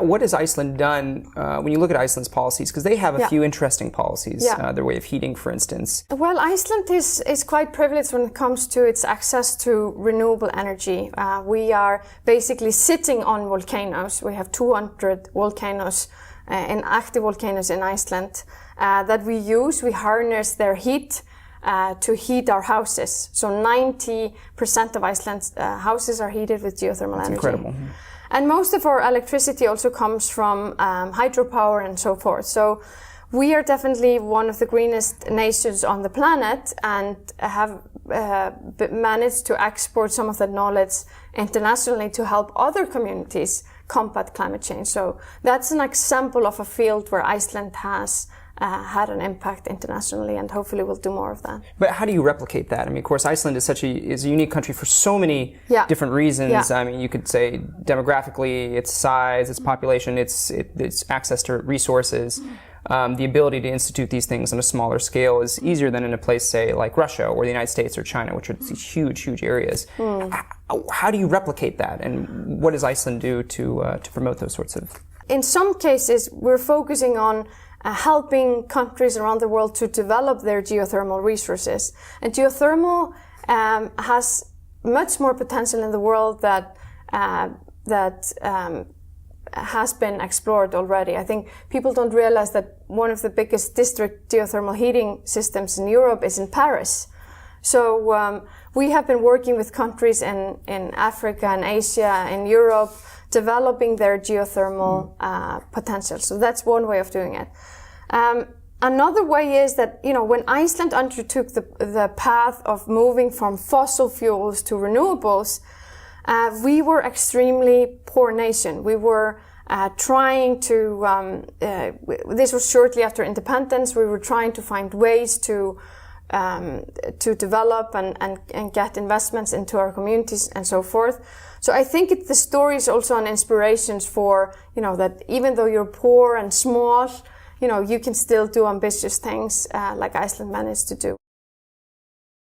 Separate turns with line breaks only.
what has Iceland done when you look at Iceland's policies? Because they have a few interesting policies, their way of heating, for instance.
Well, Iceland is quite privileged when it comes to its access to renewable energy. We are basically sitting on volcanoes. We have 200 volcanoes and active volcanoes in Iceland that we use. We harness their heat to heat our houses. So 90% of Iceland's houses are heated with geothermal energy.
Incredible.
And most of our electricity also comes from hydropower and so forth. So we are definitely one of the greenest nations on the planet and have managed to export some of that knowledge internationally to help other communities combat climate change. So that's an example of a field where Iceland has had an impact internationally, and hopefully we'll do more of that.
But how do you replicate that? I mean, of course, Iceland is a unique country for so many different reasons. I mean, you could say demographically, its size, its population, its access to resources. The ability to institute these things on a smaller scale is easier than in a place, say, like Russia or the United States or China, which are these huge, huge areas. How do you replicate that, and what does Iceland do to promote those sorts of?
In some cases, we're focusing on helping countries around the world to develop their geothermal resources. And geothermal has much more potential in the world that has been explored already. I think people don't realize that one of the biggest district geothermal heating systems in Europe is in Paris. So we have been working with countries in Africa and Asia and Europe, developing their geothermal potential. So that's one way of doing it. Another way is that, when Iceland undertook the path of moving from fossil fuels to renewables, we were extremely poor nation. We were trying to, this was shortly after independence, we were trying to find ways to develop and get investments into our communities and so forth. So I think the story is also an inspiration for, that even though you're poor and small, you can still do ambitious things like Iceland managed to do.